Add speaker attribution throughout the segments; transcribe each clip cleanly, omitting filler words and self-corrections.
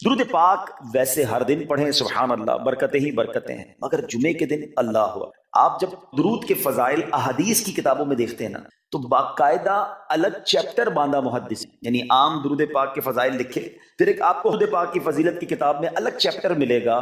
Speaker 1: درود پاک ویسے ہر دن پڑھیں سبحان اللہ، برکتیں ہی برکتیں ہیں، مگر جمعے کے دن اللہ ہوا۔ آپ جب درود کے فضائل احادیث کی کتابوں میں دیکھتے ہیں نا تو باقاعدہ الگ چیپٹر باندھا محدث، یعنی عام درود پاک کے فضائل لکھے، پھر ایک آپ کو درود پاک کی فضیلت کی کتاب میں الگ چیپٹر ملے گا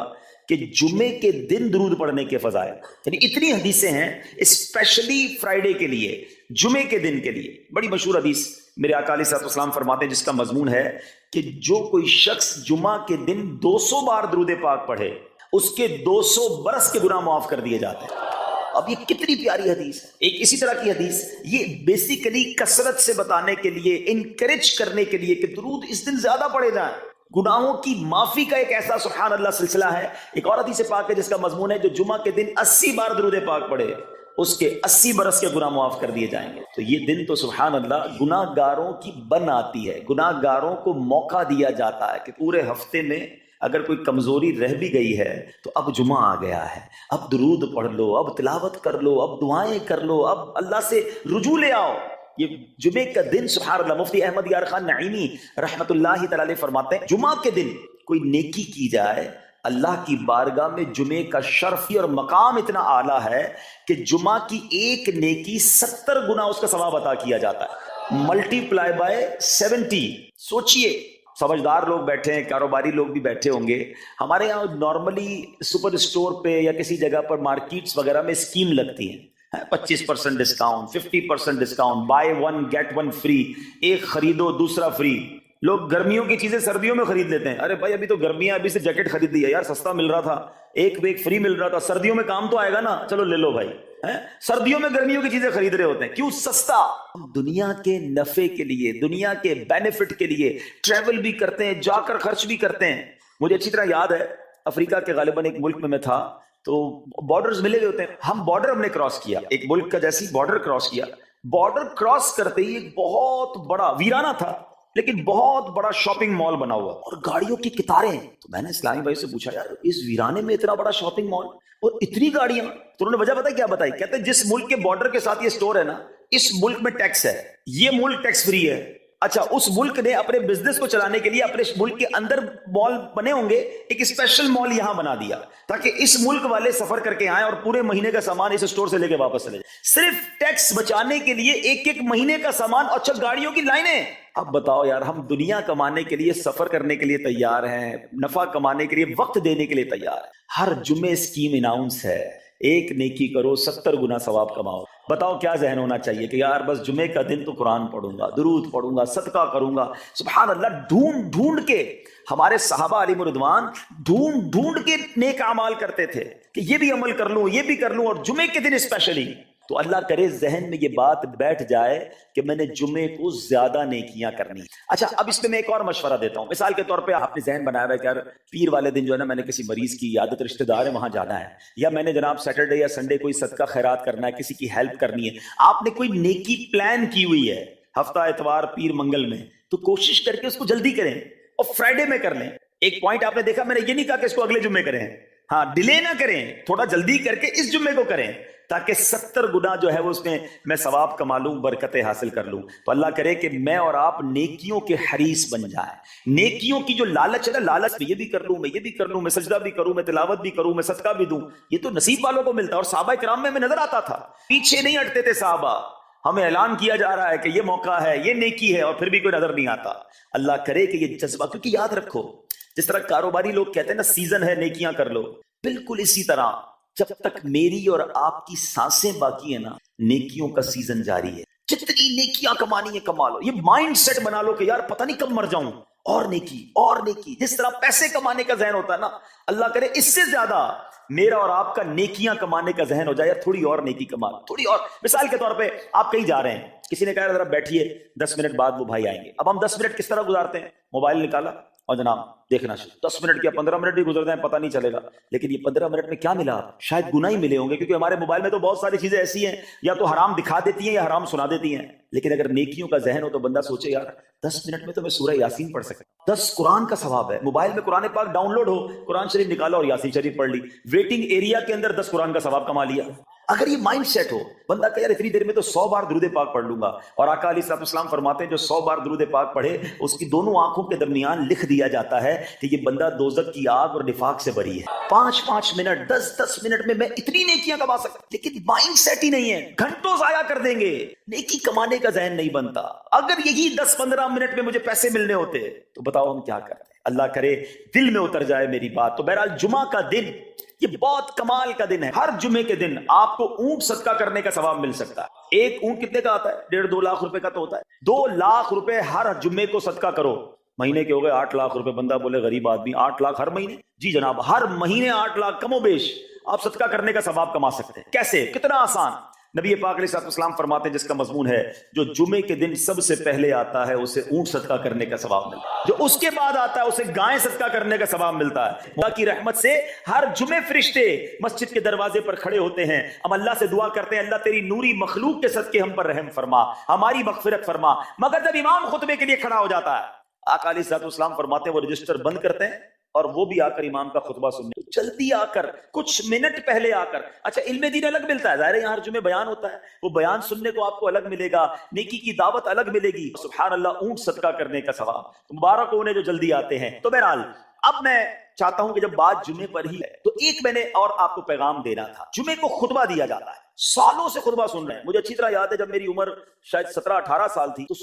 Speaker 1: کہ جمعے کے دن درود پڑھنے کے فضائل، یعنی اتنی حدیثیں ہیں اسپیشلی فرائیڈے کے لیے، جمعے کے دن کے لیے۔ بڑی مشہور حدیث میرے آقا علیہ الصلوۃ والسلام فرماتے ہیں جس کا مضمون ہے کہ جو کوئی شخص جمعہ کے دن 200 بار درود پاک پڑھے اس کے 200 برس کے گناہ معاف کر دیے جاتے ہیں۔ اب یہ کتنی پیاری حدیث ہے۔ ایک اسی طرح کی حدیث یہ بیسیکلی کثرت سے بتانے کے لیے، انکریج کرنے کے لیے کہ درود اس دن زیادہ پڑھے جائیں، گناہوں کی معافی کا ایک ایسا سبحان اللہ سلسلہ ہے۔ ایک اور حدیث پاک ہے جس کا مضمون ہے جو جمعہ کے دن 80 بار درود پاک پڑھے اس کے 80 برس کے گناہ معاف کر دیے جائیں گے۔ تو یہ دن تو سبحان اللہ گناہ گاروں کی بن آتی ہے، گناہ گاروں کو موقع دیا جاتا ہے کہ پورے ہفتے میں اگر کوئی کمزوری رہ بھی گئی ہے تو اب جمعہ آ گیا ہے، اب درود پڑھ لو، اب تلاوت کر لو، اب دعائیں کر لو، اب اللہ سے رجوع لے آؤ۔ یہ جمعے کا دن سبحان اللہ، مفتی احمد یار خان نعیمی رحمت اللہ تعالی علیہ فرماتے ہیں جمعہ کے دن کوئی نیکی کی جائے اللہ کی بارگاہ میں جمعے کا شرف اور مقام اتنا اعلیٰ ہے کہ جمعہ کی ایک نیکی 70 گنا اس کا ثواب عطا کیا جاتا ہے، ملٹی پلائی بائی 70۔ سوچئے، سمجھدار لوگ بیٹھے ہیں، کاروباری لوگ بھی بیٹھے ہوں گے۔ ہمارے یہاں نارملی سپر اسٹور پہ یا کسی جگہ پر مارکیٹس وغیرہ میں اسکیم لگتی ہیں، 25% discount, 50% discount, buy one get one free, ایک خریدو دوسرا فری۔ لوگ گرمیوں کی چیزیں سردیوں میں خرید لیتے ہیں، ارے بھائی ابھی تو گرمیاں، ابھی سے جیکٹ خرید لی ہے یار، سستا مل رہا تھا، ایک فری مل رہا تھا، سردیوں میں کام تو آئے گا نا، چلو لے لو بھائی۔ سردیوں میں گرمیوں کی چیزیں خرید رہے ہوتے ہیں، کیوں؟ سستا۔ ہم دنیا کے نفع کے لیے، دنیا کے بینیفٹ کے لیے ٹریول بھی کرتے ہیں، جا کر خرچ بھی کرتے ہیں۔ مجھے اچھی طرح یاد ہے افریقہ کے غالباً ایک ملک میں تھا تو بارڈرز ملے ہوئے ہوتے ہیں، ہم بارڈر ہم نے کراس کیا، ایک ملک کا جیسی بارڈر کراس کیا، بارڈر کراس کرتے ہی ایک بہت بڑا ویرانہ تھا لیکن بہت بڑا شاپنگ مال بنا ہوا اور گاڑیوں کی قطاریں۔ تو میں نے اسلامی بھائی سے پوچھا یار اس ویرانے میں اتنا بڑا شاپنگ مال اور اتنی گاڑیاں؟ تو انہوں نے وجہ پتہ کیا بتائی؟ کہتے ہیں جس ملک کے بارڈر کے ساتھ یہ سٹور ہے نا، اس ملک میں ٹیکس ہے، یہ ملک ٹیکس فری ہے۔ اچھا، اس ملک نے اپنے بزنس کو چلانے کے لیے اپنے ملک کے اندر مال بنے ہوں گے، ایک اسپیشل مال یہاں بنا دیا تاکہ اس ملک والے سفر کر کے آئیں اور پورے مہینے کا سامان اس سٹور سے لے کے واپس چلے جائیں، صرف ٹیکس بچانے کے لیے ایک مہینے کا سامان۔ اچھا، گاڑیوں کی لائنیں۔ اب بتاؤ یار، ہم دنیا کمانے کے لیے، سفر کرنے کے لیے تیار ہیں، نفع کمانے کے لیے وقت دینے کے لیے تیار ہیں۔ ہر جمعے اسکیم اناؤنس ہے، ایک نیکی کرو 70 گنا ثواب کماؤ۔ بتاؤ کیا ذہن ہونا چاہیے کہ یار بس جمعے کا دن تو قرآن پڑھوں گا، درود پڑھوں گا، صدقہ کروں گا۔ سبحان اللہ، ڈھونڈ ڈھونڈ کے ہمارے صحابہ علیہ رضوان ڈھونڈ ڈھونڈ کے نیک اعمال کرتے تھے کہ یہ بھی عمل کر لوں، یہ بھی کر لوں، اور جمعے کے دن اسپیشلی۔ تو اللہ کرے ذہن میں یہ بات بیٹھ جائے کہ میں نے جمعے کو زیادہ نیکیاں کرنی۔ اچھا، اب اس میں ایک اور مشورہ دیتا ہوں۔ مثال کے طور پہ آپ نے ذہن بنایا ہوا ہے کہ یار پیر والے دن جو ہے نا میں نے کسی مریض کی عیادت، رشتہ دار ہے وہاں جانا ہے، یا میں نے جناب سیٹرڈے یا سنڈے کوئی صدقہ خیرات کرنا ہے، کسی کی ہیلپ کرنی ہے۔ آپ نے کوئی نیکی پلان کی ہوئی ہے ہفتہ اتوار پیر منگل میں، تو کوشش کر کے اس کو جلدی کریں اور فرائیڈے میں کر لیں۔ ایک پوائنٹ آپ نے دیکھا، میں نے یہ نہیں کہا کہ اس کو اگلے جمعے کریں، ہاں ڈیلے نہ کریں، تھوڑا جلدی کر کے اس جمعے کو کریں تاکہ 70 گنا جو ہے وہ اس میں ثواب کما لوں، برکتیں حاصل کر لوں۔ تو اللہ کرے کہ میں اور آپ نیکیوں کے حریص بن جائیں۔ نیکیوں کی جو لالچ ہے نا، لالچ میں یہ بھی کر لوں، میں یہ بھی کر لوں، میں سجدہ بھی کروں، میں تلاوت بھی کروں، میں صدقہ بھی دوں، یہ تو نصیب والوں کو ملتا ہے۔ اور صحابہ کرام میں نظر آتا تھا، پیچھے نہیں ہٹتے تھے صحابہ، ہمیں اعلان کیا جا رہا ہے کہ یہ موقع ہے، یہ نیکی ہے، اور پھر بھی کوئی نظر نہیں آتا۔ اللہ کرے کہ یہ جذبہ، کیونکہ یاد رکھو جس طرح کاروباری لوگ کہتے ہیں نا سیزن ہے نیکیاں کر لو، بالکل اسی طرح جب تک میری اور آپ کی سانسیں باقی ہیں نا، نیکیوں کا سیزن جاری ہے۔ جتنی نیکیاں کمانی ہے کما لو، یہ مائنڈ سیٹ بنا لو کہ یار پتہ نہیں کب مر جاؤں، اور نیکی اور نیکی۔ جس طرح پیسے کمانے کا ذہن ہوتا ہے نا، اللہ کرے اس سے زیادہ میرا اور آپ کا نیکیاں کمانے کا ذہن ہو جائے، یار تھوڑی اور نیکی کما لو، تھوڑی اور۔ مثال کے طور پہ آپ کہیں جا رہے ہیں، کسی نے کہا ذرا بیٹھیے 10 منٹ بعد وہ بھائی آئیں گے۔ اب ہم 10 منٹ کس طرح گزارتے ہیں؟ موبائل نکالا اور جناب دیکھنا شروع، 10 منٹ کیا 15 منٹ بھی گزر جائیں پتہ نہیں چلے گا، لیکن یہ 15 منٹ میں کیا ملا؟ شاید گناہ ہی ملے ہوں گے، کیونکہ ہمارے موبائل میں تو بہت ساری چیزیں ایسی ہیں یا تو حرام دکھا دیتی ہیں یا حرام سنا دیتی ہیں۔ لیکن اگر نیکیوں کا ذہن ہو تو بندہ سوچے یار 10 منٹ میں تو میں سورہ یاسین پڑھ سکتا، 10 قرآن کا ثواب ہے۔ موبائل میں قرآن پاک ڈاؤن لوڈ ہو، قرآن شریف نکالا اور یاسین شریف پڑھ لی، ویٹنگ ایریا کے اندر 10 قرآن کا ثواب کما لیا۔ اگر یہ مائنڈ سیٹ ہو بندہ کہ یار اتنی دیر میں تو 100 بار درود پاک پڑھ لوں گا، اور آقا علیہ الصلوۃ والسلام فرماتے ہیں جو 100 بار درود پاک پڑھے اس کی دونوں آنکھوں کے درمیان لکھ دیا جاتا ہے کہ یہ بندہ دوزخ کی آگ اور نفاق سے بری ہے۔ 5 منٹ 10 منٹ میں اتنی نیکیاں کما سکتا، لیکن مائنڈ سیٹ ہی نہیں ہے، گھنٹوں ضائع کر دیں گے، نیکی کمانے کا ذہن نہیں بنتا۔ اگر یہی 10-15 منٹ میں مجھے پیسے ملنے ہوتے تو بتاؤ ہم کیا کرتے؟ اللہ کرے دل میں اتر جائے میری بات۔ تو بہرحال جمعہ کا دن یہ بہت کمال کا دن ہے۔ ہر جمعے کے دن آپ کو اونٹ صدقہ کرنے کا ثواب مل سکتا ہے۔ ایک اونٹ کتنے کا آتا ہے؟ 1.5-2 لاکھ روپے کا تو ہوتا ہے۔ 2 لاکھ روپے ہر جمعے کو صدقہ کرو، مہینے کے ہو گئے 8 لاکھ روپے۔ بندہ بولے غریب آدمی 8 لاکھ ہر مہینے؟ جی جناب، ہر مہینے 8 لاکھ کم و بیش آپ صدقہ کرنے کا ثواب کما سکتے ہیں۔ کیسے؟ کتنا آسان۔ نبی پاک علیہ الصلوۃ والسلام فرماتے ہیں جس کا مضمون ہے جو جمعے کے دن سب سے پہلے آتا ہے اسے اونٹ صدقہ کرنے کا ثواب ملتا ہے، جو اس کے بعد آتا ہے اسے گائے صدقہ کرنے کا ثواب ملتا ہے۔ اللہ کی رحمت سے ہر جمعے فرشتے مسجد کے دروازے پر کھڑے ہوتے ہیں، ہم اللہ سے دعا کرتے ہیں اللہ تیری نوری مخلوق کے صدقے ہم پر رحم فرما، ہماری مغفرت فرما۔ مگر جب امام خطبے کے لیے کھڑا ہو جاتا ہے آقا علیہ الصلوۃ والسلام فرماتے ہیں وہ رجسٹر بند کرتے ہیں اور وہ بھی آ کر امام کا خطبہ سننے، جلدی آ کر کچھ منٹ پہلے آ کر۔ اچھا علم دین الگ ملتا ہے، ظاہر ہے یہاں ہر جمعے بیان ہوتا ہے، وہ بیان سننے کو آپ کو الگ ملے گا، نیکی کی دعوت الگ ملے گی، سبحان اللہ اونٹ صدقہ کرنے کا ثواب۔ مبارک ہو انہیں جو جلدی آتے ہیں۔ تو بہرحال اب میں چاہتا ہوں کہ جب بات جمعے پر ہی ہے تو ایک میں نے اور آپ کو پیغام دینا تھا۔ جمعے کو خطبہ دیا جاتا ہے، سالوں سے خطبہ سن رہے ہیں، مجھے اچھی طرح یاد ہے جب میری عمر شاید 17-18 سال تھی تو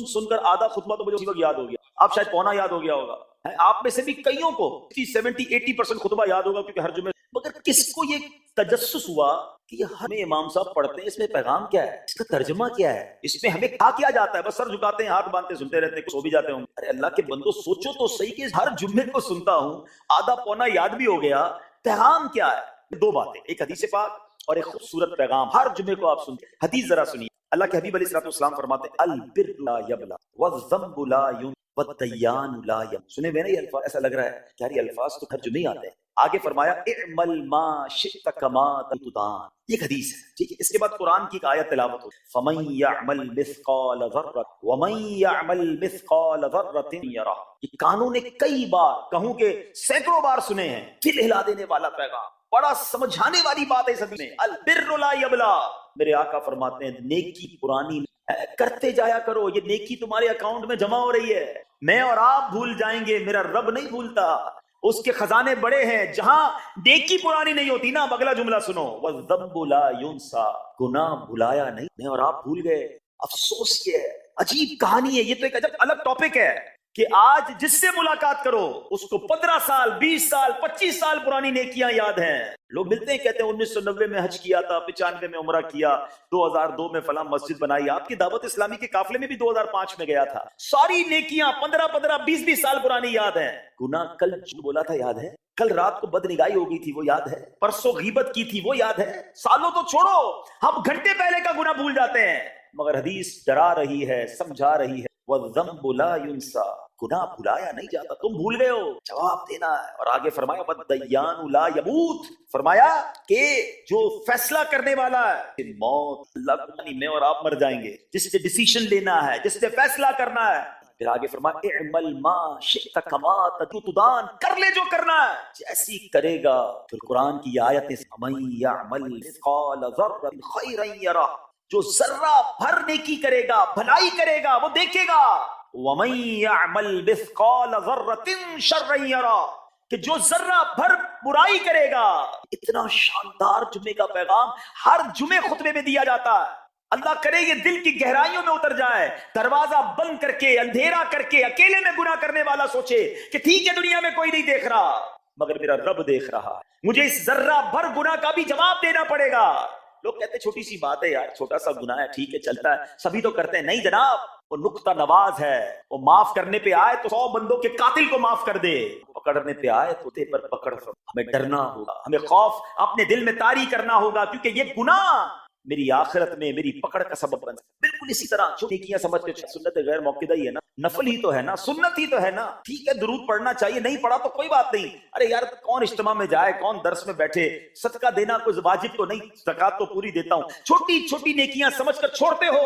Speaker 1: سن کر آدھا خطبہ تو مجھے اسی وقت یاد ہو گیا، اب شاید پونا یاد ہو گیا ہوگا۔ آپ میں سے بھی کئیوں کو 70-80% خطبہ یاد ہوگا کیونکہ ہر جمعے، مگر کس کو یہ تجسس ہوا کہ یہ ہمیں امام صاحب پڑھتے ہیں، اس میں پیغام کیا ہے، اس کا ترجمہ کیا ہے، اس میں ہمیں کیا جاتا ہے؟ بس سر جھکاتے ہیں، ہاتھ باندھتے سنتے رہتے ہیں، سو بھی جاتے ہوں۔ ارے اللہ کے بندو سوچو تو صحیح کہ ہر جمعے کو سنتا ہوں، آدھا پونا یاد بھی ہو گیا، پیغام کیا ہے؟ 2 باتیں، ایک حدیث پاک اور ایک خوبصورت پیغام ہر جمعے کو آپ سنتے ہیں۔ حدیث ذرا سنیے، اللہ کے حبیب علیہ الصلوۃ والسلام فرماتے ہیں البر لا یبلا والذنب لا ین والدیان لا یم۔ سنے ہوئے نا یہ الفاظ؟ ایسا لگ رہا ہے کہ یار یہ الفاظ تو ہر جمعے آتے ہیں۔ آگے فرمایا اعمل ما شئت کما تدان، یہ حدیث ہے، ٹھیک ہے۔ اس کے بعد قرآن کی ایک آیت تلاوت ہوتی ہے فمن یعمل مثقال ذرۃ ومن یعمل مثقال ذرۃ یرہ۔ یہ کانوں نے کئی بار، کہوں کہ سینکڑوں بار سنے ہیں، دل ہلا دینے والا پیغام، بڑا سمجھانے والی بات ہے اس حدیث میں۔ البر لا یبلا، میرے آقا فرماتے ہیں نیکی پرانی کرتے جایا کرو، یہ نیکی تمہارے اکاؤنٹ میں جمع ہو رہی ہے۔ میں اور آپ بھول جائیں گے، میرا رب نہیں بھولتا، اس کے خزانے بڑے ہیں۔ جہاں نیکی پرانی نہیں ہوتی نا، اگلا جملہ سنو والذنب لا ينسى، گناہ بھلایا نہیں، میں اور آپ بھول گئے۔ افسوس یہ ہے، عجیب کہانی ہے، یہ تو ایک عجب الگ ٹاپک ہے کہ آج جس سے ملاقات کرو اس کو 15 سال 20 سال 25 سال پرانی نیکیاں یاد ہیں۔ لوگ ملتے ہیں کہتے ہیں 1990 میں حج کیا تھا، 95 میں عمرہ کیا، 2002 میں فلاں مسجد بنائی، آپ کی دعوت اسلامی کے قافلے میں بھی 2005 میں گیا تھا۔ ساری نیکیاں 15 20 سال پرانی یاد ہیں۔ گناہ کل جو بولا تھا یاد ہے، کل رات کو بدنگاہی ہو گئی تھی وہ یاد ہے، پرسوں غیبت کی تھی وہ یاد ہے، سالوں تو چھوڑو، ہم گھنٹے پہلے کا گناہ بھول جاتے ہیں۔ مگر حدیث ڈرا رہی ہے، سمجھا رہی ہے وَالذَّنبُ لَا يُنسَى، گناہ بھلایا نہیں جاتا، تم بھول گئے ہو، جواب دینا ہے۔ اور آگے فرمایا وَالدَّيَّانُ لَا يَمُوتُ، فرمایا کہ جو فیصلہ کرنے والا ہے موت، اللہ کو نہیں، میں اور آپ مر جائیں گے، جس سے ڈیسیشن لینا ہے، جس سے فیصلہ کرنا ہے۔ پھر آگے فرمایا اعمل ما شئت کما تدان، کر لے جو کرنا ہے جیسی کرے گا۔ پھر قرآن کی آیتیں وَمَن يَعْمَلْ مِثْقَالَ ذَرَّةٍ خَيْرًا يَرَهُ، جو ذرہ بھر نیکی کرے گا، بھلائی کرے گا، وہ دیکھے گا۔ وَمَن يَعْمَلْ مِثْقَالَ ذَرَّةٍ شَرًّا يَرَهُ، کہ جو ذرہ بھر برائی کرے گا۔ اتنا شاندار جمعے کا پیغام ہر جمعے خطبے میں دیا جاتا ہے۔ اللہ کرے یہ دل کی گہرائیوں میں اتر جائے، دروازہ بند کر کے، اندھیرا کر کے، اکیلے میں گناہ کرنے والا سوچے کہ ٹھیک ہے دنیا میں کوئی نہیں دیکھ رہا مگر میرا رب دیکھ رہا ہے، مجھے اس ذرہ بھر گناہ کا بھی جواب دینا پڑے گا۔ لوگ کہتے ہیں چھوٹی سی بات ہے یار، چھوٹا سا گناہ ہے، ٹھیک ہے چلتا ہے، سبھی تو کرتے ہیں۔ نہیں جناب، وہ نقطہ نواز ہے، وہ معاف کرنے پہ آئے تو 100 بندوں کے قاتل کو معاف کر دے، پکڑنے پہ آئے تو تے پر پکڑ۔ ہمیں ڈرنا ہوگا، ہمیں خوف اپنے دل میں طاری کرنا ہوگا، کیونکہ یہ گناہ میری آخرت میں میری پکڑ کا سبب بن سکتا ہے۔ بالکل اسی طرح جو نیکیاں سمجھ کے سنت غیر موقدہ ہی ہے نا، نفل ہی تو ہے نا، سنت ہی تو ہے نا، ٹھیک ہے درود پڑھنا چاہیے، نہیں پڑھا تو کوئی بات نہیں۔ ارے یار کون اجتماع میں جائے، کون درس میں بیٹھے، صدقہ دینا کوئی واجب تو نہیں، زکات تو پوری دیتا ہوں، چھوٹی چھوٹی نیکیاں سمجھ کر چھوڑتے ہو۔